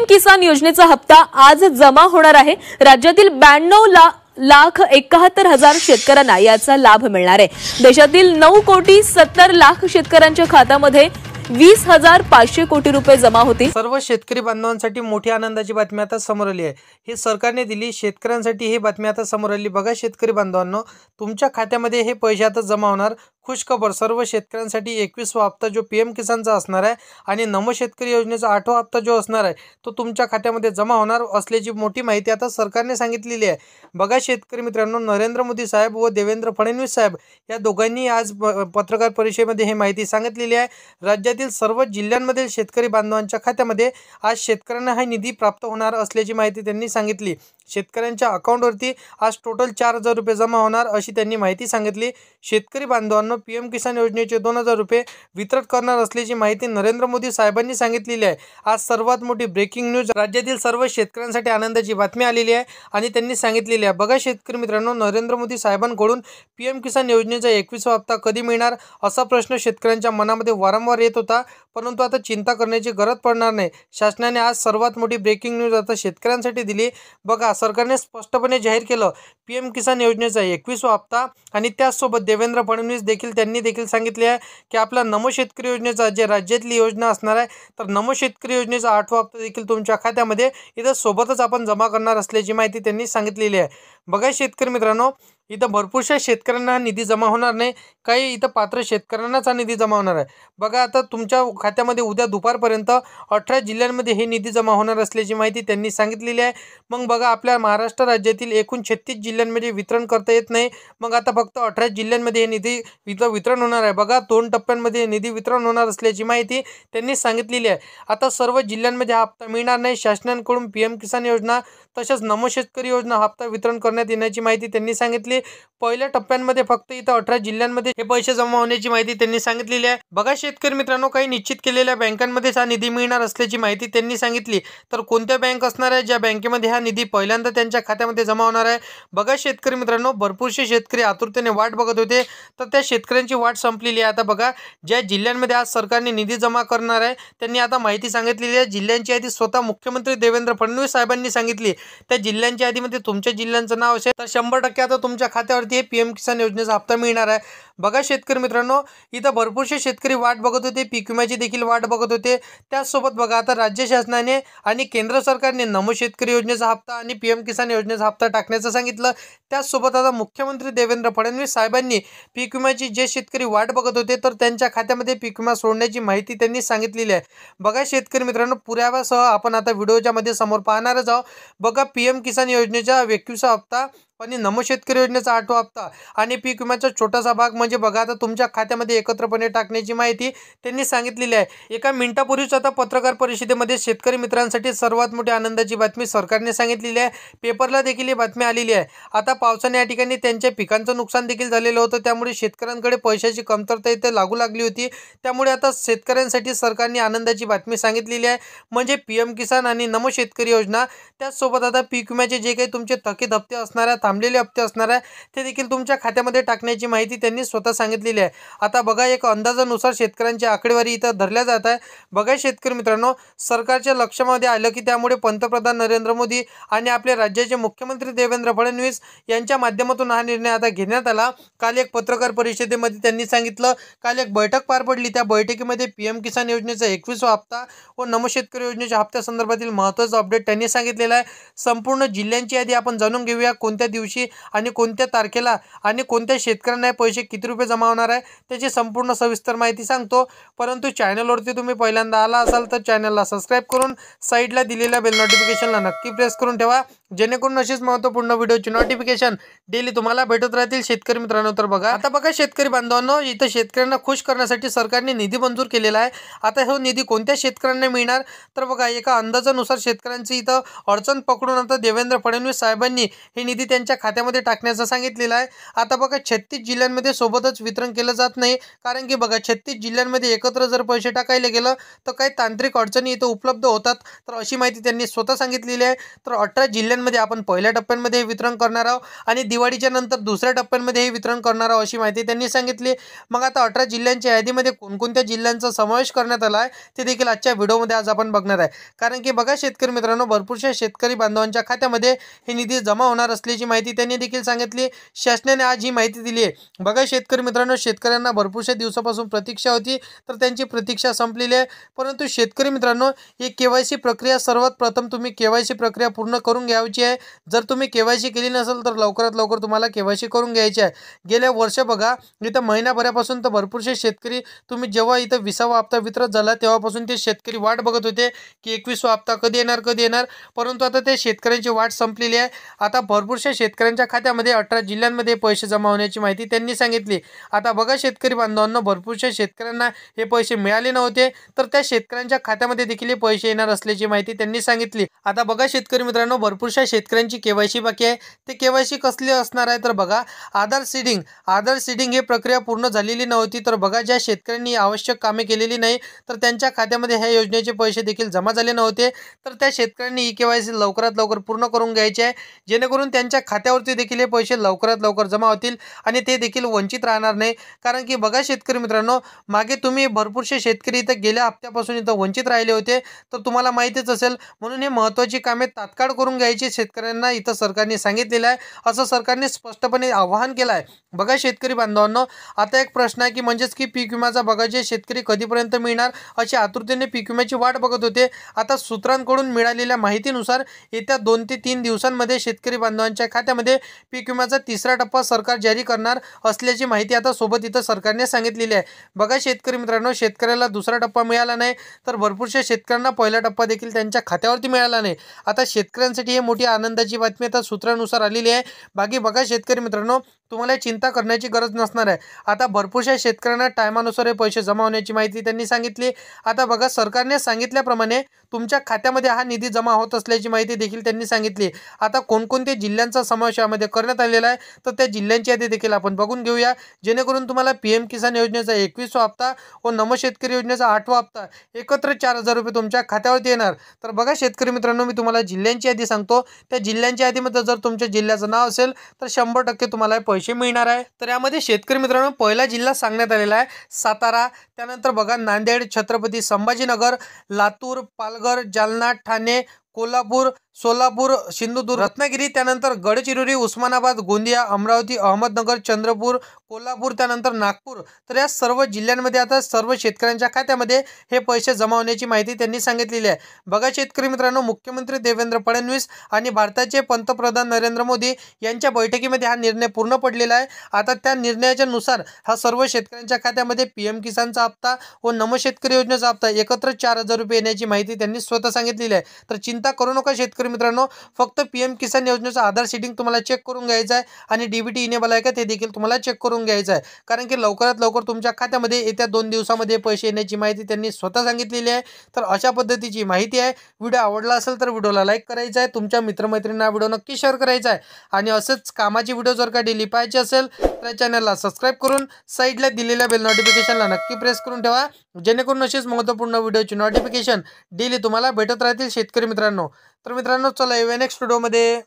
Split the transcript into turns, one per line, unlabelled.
किसान योजनेचा हप्ता आज जमा होणार आहे। राज्यातील 92,71,000 शेतकऱ्यांना याचा लाभ मिळणार आहे। देशातील 9,70,00,000 शेतकऱ्यांच्या खात्यामध्ये 20,500 कोटी रुपये जमा होतील।
सर्व शेतकरी बांधवांसाठी मोठी आनंदाची बातमी आता समोर आली आहे। हे सरकारने दिली शेतकऱ्यांसाठी ही बातमी आता समोर आली। बघा शेतकरी बांधवांनो, तुमच्या खात्यामध्ये हे पैसे आता जमा होणार। खुशखबर सर्व शेतकऱ्यांसाठी 21वा हप्ता जो पीएम किसानचा असणार आहे आणि नमो शेतकरी योजनेचा 8वा हप्ता जो असणार आहे तो तुमच्या खात्यामध्ये जमा होणार असल्याची मोठी माहिती आता सरकारने सांगितलेली आहे। बघा शेतकरी मित्रांनो, नरेंद्र मोदी साहेब व देवेंद्र फडणवीस साहेब या दोघांनी आज पत्रकार परिषदेमध्ये ही माहिती सांगितलेली आहे। राज्यातील सर्व जिल्ह्यांमधील शेतकरी बांधवांच्या खात्यामध्ये आज शेतकऱ्यांना हा निधी प्राप्त होणार असल्याची माहिती त्यांनी सांगितली। शेतकऱ्यांच्या अकाउंटवरती आज टोटल 4,000 रुपये जमा होणार अशी त्यांनी माहिती सांगितली। शेतकरी बांधवांनो, पीएम किसान योजनेचे 2,000 रुपये वितरित करणार असल्याची माहिती नरेंद्र मोदी साहेबांनी सांगितलेली आहे। आज सर्वात मोठी ब्रेकिंग न्यूज राज्यातील सर्व शेतकऱ्यांसाठी आनंदाची बातमी आलेली आहे आणि त्यांनी सांगितलेली आहे। बघा शेतकरी मित्रांनो, नरेंद्र मोदी साहेबांकडून पीएम किसान योजनेचा 21वा हप्ता कधी मिळणार असा प्रश्न शेतकऱ्यांच्या मनामध्ये वारंवार येत होता, परंतु आता चिंता करण्याची गरज पडणार नाही। शासनाने आज सर्वात मोठी ब्रेकिंग न्यूज आता शेतकऱ्यांसाठी दिली। बघा सरकारने स्पष्टपणे जाहीर केलं पीएम किसान योजनेचा 21वा हप्ता आणि त्याचसोबत देवेंद्र फडणवीस त्यांनी देखील सांगितले आहे की आपला नमो शेतकरी योजनेचा जे राज्यातली योजना असणार आहे तर नमो शेतकरी योजनेचा 8वा हप्ता देखील तुमच्या खात्यामध्ये इथं सोबतच आपण जमा करणार असल्याची माहिती त्यांनी सांगितलेली आहे। बघा शेतकरी मित्रांनो, इथं भरपूरशा शेतकऱ्यांना निधी जमा होणार नाही, काही इथं पात्र शेतकऱ्यांनाच हा निधी जमा होणार आहे। बघा आता तुमच्या खात्यामध्ये उद्या दुपारपर्यंत 18 जिल्ह्यांमध्ये हे निधी जमा होणार असल्याची माहिती त्यांनी सांगितलेली आहे। मग बघा आपल्या महाराष्ट्र राज्यातील एकूण 36 जिल्ह्यांमध्ये वितरण करता येत नाही, मग आता फक्त 18 जिल्ह्यांमध्ये हे निधी वितरण होणार आहे। बघा 2 टप्प्यांमध्ये निधी वितरण होणार असल्याची माहिती त्यांनी सांगितलेली आहे। आता सर्व जिल्ह्यांमध्ये हा हप्ता मिळणार नाही। शासनाकडून पीएम किसान योजना तसेच नमो शेतकरी योजना हप्ता वितरण करण्यात येण्याची माहिती त्यांनी सांगितली। पहिल्या टप्प्यांमध्ये फक्त इथं 18 जिल्ह्यांमध्ये हे पैसे जमा होण्याची माहिती त्यांनी सांगितलेली आहे। बघा शेतकरी मित्रांनो, काही निश्चित केलेल्या बँकांमध्येच हा निधी मिळणार असल्याची माहिती त्यांनी सांगितली। तर कोणत्या बँक असणार आहे ज्या बँकेमध्ये हा निधी पहिल्यांदा त्यांच्या खात्यामध्ये जमा होणार आहे? बघा शेतकरी मित्रांनो, भरपूरसे शेतकरी आतुरतेने वाट बघत होते, तर त्या शेतकऱ्यांची वाट संपलेली आहे। आता बघा ज्या जिल्ह्यांमध्ये आज सरकारने निधी जमा करणार आहे त्यांनी आता माहिती सांगितलेली आहे। जिल्ह्यांची यादी स्वतः मुख्यमंत्री देवेंद्र फडणवीस साहेबांनी सांगितली। त्या जिल्ह्यांच्या यादीमध्ये तुमच्या जिल्ह्यांचं नाव असेल तर 100% आता तुमच्या खात्यावरती पीएम किसान योजनेचा हप्ता मिळणार आहे। बघा शेतकरी मित्रांनो, इथं भरपूरसे शेतकरी वाट बघत होते, पीक विम्याची देखील वाट बघत होते। त्याचसोबत बघा आता राज्य शासनाने आणि केंद्र सरकारने नमो शेतकरी योजनेचा हप्ता आणि पीएम किसान योजनेचा हप्ता टाकण्याचं सांगितलं। त्याचसोबत आता मुख्यमंत्री देवेंद्र फडणवीस साहेबांनी पीक विम्याची जे शेतकरी वाट बघत होते तर त्यांच्या खात्यामध्ये पीक विमा सोडण्याची माहिती त्यांनी सांगितलेली आहे। बघा शेतकरी मित्रांनो, पुराव्यासह आपण आता व्हिडिओच्या मध्ये समोर पाहणारच आहोत। बघा पीएम किसान योजनेचा 21वा हप्ता आणि नमो शेतकरी योजनेचा 8वा हप्ता आणि पीक विम्याचा छोटासा भाग म्हणजे बघा आता तुमच्या खात्यामध्ये एकत्रपणे टाकण्याची माहिती त्यांनी सांगितलेली आहे। एका मिनिटापूर्वीच आता पत्रकार परिषदेमध्ये शेतकरी मित्रांसाठी सर्वात मोठी आनंदाची बातमी सरकारने सांगितलेली आहे। पेपरला देखील ही बातमी आलेली आहे। आता पावसाने या ठिकाणी त्यांच्या पिकांचं नुकसान देखील झालेलं होतं, त्यामुळे शेतकऱ्यांकडे पैशाची कमतरता इथे लागू लागली होती। त्यामुळे आता शेतकऱ्यांसाठी सरकारने आनंदाची बातमी सांगितलेली आहे, म्हणजे पीएम किसान आणि नमो शेतकरी योजना। त्याचसोबत आता पीक विम्याचे जे काही तुमचे थकीत हप्ते असणार आहेत, थांबलेले हप्ते असणार आहे, ते देखील तुमच्या खात्यामध्ये टाकण्याची माहिती त्यांनी स्वतः सांगितलेली आहे। आता बघा एक अंदाजानुसार शेतकऱ्यांची आकडेवारी इथं धरल्या जात आहे। बघा शेतकरी मित्रांनो, सरकारच्या लक्षामध्ये आलं की त्यामुळे पंतप्रधान नरेंद्र मोदी आणि आपले राज्याचे मुख्यमंत्री देवेंद्र फडणवीस यांच्या माध्यमातून हा निर्णय आता घेण्यात आला। काल एक पत्रकार परिषदेमध्ये त्यांनी सांगितलं, काल एक बैठक पार पडली, त्या बैठकीमध्ये पीएम किसान योजनेचा 21वा हप्ता व नमो शेतकरी योजनेच्या हप्त्यासंदर्भातील महत्त्वाचं अपडेट त्यांनी सांगितलेलं आहे। संपूर्ण जिल्ह्यांची यादी आपण जाणून घेऊया, कोणत्या दिवशी आणि कोणत्या तारखेला आणि कोणत्या शेतकऱ्यांना पैसे किती रुपये जमा होणार आहे त्याची संपूर्ण सविस्तर माहिती सांगतो। परंतु चॅनलवरती तुम्ही पहिल्यांदा आला असाल तर चॅनलला सबस्क्राईब करून साईडला दिलेल्या बेल नोटिफिकेशनला नक्की प्रेस करून ठेवा, जेणेकरून अशीच महत्त्वपूर्ण व्हिडिओची नोटिफिकेशन डेली तुम्हाला भेटत राहतील शेतकरी मित्रांनो। तर बघा आता बघा शेतकरी बांधवांनो, इथं शेतकऱ्यांना खुश करण्यासाठी सरकारने निधी मंजूर केलेला आहे। आता हा निधी कोणत्या शेतकऱ्यांना मिळणार तर बघा एका अंदाजानुसार शेतकऱ्यांची इथं अडचण पकडून आता देवेंद्र फडणवीस साहेबांनी हे निधी त्यांच्या खात्यामध्ये टाकण्याचं सांगितलेलं आहे। आता बघा 36 जिल्ह्यांमध्ये सोबतच वितरण केलं जात नाही, कारण की बघा 36 जिल्ह्यांमध्ये एकत्र जर पैसे टाकायला गेलं तर काही तांत्रिक अडचणी इथं उपलब्ध होतात, तर अशी माहिती त्यांनी स्वतः सांगितलेली आहे। तर 18 जिल्ह्यांमध्ये जिल्ह्यांमध्ये आपण पहिल्या टप्प्यामध्ये हे वितरण करणार आहोत आणि दिवाळीच्या नंतर दुसऱ्या टप्प्यामध्ये हे वितरण करणार आहोत अशी माहिती त्यांनी सांगितली। मग आता 18 जिल्ह्यांच्या यादीमध्ये कोणकोणत्या जिल्ह्यांचा समावेश करण्यात आला आहे ते देखील आजच्या व्हिडिओमध्ये आज आपण बघणार आहे। कारण की बघा शेतकरी मित्रांनो, भरपूरशा शेतकरी बांधवांच्या खात्यामध्ये हे निधी जमा होणार असल्याची माहिती त्यांनी देखील सांगितली। शासनाने आज ही माहिती दिली आहे। बघा शेतकरी मित्रांनो, शेतकऱ्यांना भरपूरशा दिवसापासून प्रतीक्षा होती, तर त्यांची प्रतीक्षा संपलेली आहे। परंतु शेतकरी मित्रांनो, ही केवायसी प्रक्रिया सर्वात प्रथम तुम्ही केवायसी प्रक्रिया पूर्ण करून घ्यायची आहे। जर तुम्ही केवायसी केली नसेल तर लवकरात लवकर तुम्हाला केवायसी करून घ्यायची आहे। गेल्या वर्ष बघा इथं महिनाभरापासून तर भरपूरशे शेतकरी, तुम्ही जेव्हा इथं 20वा हप्ता वितरित झाला तेव्हापासून ते शेतकरी वाट बघत होते की 21वा हप्ता कधी येणार, परंतु आता ते शेतकऱ्यांची वाट संपलेली आहे। आता भरपूरशा शेतकऱ्यांच्या खात्यामध्ये 18 जिल्ह्यांमध्ये पैसे जमा होण्याची माहिती त्यांनी सांगितली। आता बघा शेतकरी बांधवांनो, भरपूरशा शेतकऱ्यांना हे पैसे मिळाले नव्हते, तर त्या शेतकऱ्यांच्या खात्यामध्ये देखील हे पैसे येणार असल्याची माहिती त्यांनी सांगितली। आता बघा शेतकरी मित्रांनो, भरपूरशा शेतकऱ्यांची केवायसी बाकी आहे। ते केवायसी कसली असणार आहे तर बघा, आधार सीडिंग ही प्रक्रिया पूर्ण झालेली नव्हती। तर बघा, ज्या शेतकऱ्यांनी आवश्यक कामे केलेली नाही तर त्यांच्या खात्यामध्ये ह्या योजनेचे पैसे देखील जमा झाले नव्हते, तर त्या शेतकऱ्यांनी ही केवायसी लवकरात लवकर पूर्ण करून घ्यायची आहे, जेणेकरून त्यांच्या खात्यावरती देखील हे पैसे लवकरात लवकर जमा होतील आणि ते देखील वंचित राहणार नाही। कारण की बघा शेतकरी मित्रांनो, मागे तुम्ही भरपूरशे शेतकरी इथं गेल्या हप्त्यापासून इथं वंचित राहिले होते, तर तुम्हाला माहितीच असेल। म्हणून हे महत्त्वाची कामे तात्काळ करून घ्यायची शेतकऱ्यांना इथं सरकारने सांगितलेलं आहे, असं सरकारने स्पष्टपणे आवाहन केलं आहे। बघा शेतकरी बांधवांनो, आता एक प्रश्न आहे की म्हणजेच की पीक विम्याचा बघा, जे शेतकरी कधीपर्यंत मिळणार अशी आतुरतेने पीक विम्याची वाट बघत होते। आता सूत्रांकडून मिळालेल्या माहितीनुसार येत्या 2 ते 3 दिवसांमध्ये शेतकरी बांधवांच्या खात्यामध्ये पीक विम्याचा 3रा टप्पा सरकार जारी करणार असल्याची माहिती आता सोबत इथं सरकारने सांगितलेली आहे। बघा शेतकरी मित्रांनो, शेतकऱ्याला 2रा टप्पा मिळाला नाही, तर भरपूरशा शेतकऱ्यांना पहिला टप्पा देखील त्यांच्या खात्यावरती मिळाला नाही। आता शेतकऱ्यांसाठी ही मोठी आनंदाची बातमी आता सूत्रानुसार आलेली आहे। बाकी बघा शेतकरी मित्रांनो, तुम्हाला चिंता करण्याची गरज नसणार आहे। आता भरपूरशा शेतकऱ्यांना टायमानुसार हे पैसे जमा होण्याची माहिती त्यांनी सांगितली। आता बघा, सरकारने सांगितल्याप्रमाणे तुमच्या खात्यामध्ये हा निधी जमा होत असल्याची माहिती देखील त्यांनी सांगितली। आता कोणकोणत्या जिल्ह्यांचा समावेश यामध्ये करण्यात आलेला आहे तर त्या जिल्ह्यांची यादी देखील आपण बघून घेऊया, जेणेकरून तुम्हाला PM किसान योजनेचा 21वा हप्ता व नमो शेतकरी योजनेचा 8वा हप्ता एकत्र 4,000 रुपये तुमच्या खात्यावरती येणार। तर बघा शेतकरी मित्रांनो, मी तुम्हाला जिल्ह्यांची यादी सांगतो। त्या जिल्ह्यांच्या यादीमध्ये जर तुमच्या जिल्ह्याचं नाव असेल तर 100% तुम्हाला पैसे मिळणार आहे। तर यामध्ये शेतकरी मित्रांनो, पहिला जिल्हा सांगण्यात आलेला आहे सातारा, त्यानंतर बघा नांदेड, छत्रपती संभाजीनगर, लातूर, पालघर, जालना, ठाणे, कोल्हापूर, सोलापूर, सिंधुदुर्ग, रत्नागिरी, त्यानंतर गडचिरोली, उस्मानाबाद, गोंदिया, अमरावती, अहमदनगर, चंद्रपूर, कोल्हापूर, त्यानंतर नागपूर। तर या सर्व जिल्ह्यांमध्ये आता सर्व शेतकऱ्यांच्या खात्यामध्ये हे पैसे जमा होण्याची माहिती त्यांनी सांगितलेली आहे। बघा शेतकरी मित्रांनो, मुख्यमंत्री देवेंद्र फडणवीस आणि भारताचे पंतप्रधान नरेंद्र मोदी यांच्या बैठकीमध्ये हा निर्णय पूर्ण पडलेला आहे। आता त्या निर्णयाच्या नुसार हा सर्व शेतकऱ्यांच्या खात्यामध्ये PM किसानचा हप्ता व नमो शेतकरी योजनेचा हप्ता एकत्र 4,000 रुपये येण्याची माहिती त्यांनी स्वतः सांगितलेली आहे। तर चिंता करू नका शेतकरी मित्रांनो, फक्त PM किसान योजनेचा आधार सीडिंग तुम्हाला चेक करून घ्यायचं आहे आणि DBT इनेबल आहे का ते देखील तुम्हाला चेक करून घ्यायचं आहे। कारण की लवकरात लवकर तुमच्या खात्यामध्ये येत्या 2 दिवसामध्ये पैसे येण्याची माहिती त्यांनी स्वतः सांगितलेली आहे। तर अशा पद्धतीची माहिती आहे। व्हिडिओ आवडला असेल तर व्हिडिओला लाईक करायचा आहे, तुमच्या मित्रमैत्रिणींना व्हिडिओ नक्की शेअर करायचा आहे आणि असेच कामाची व्हिडिओ जर का डेली पाहायचे असेल तर चॅनलला सबस्क्राईब करून साईडला दिलेल्या बेल नोटिफिकेशनला नक्की प्रेस करून ठेवा, जेणेकरून असेच महत्त्वपूर्ण व्हिडिओची नोटिफिकेशन डेली तुम्हाला भेटत राहतील शेतकरी मित्रांनो। तर मित्रांनो, चला येऊया नेक्स्ट व्हिडिओमध्ये।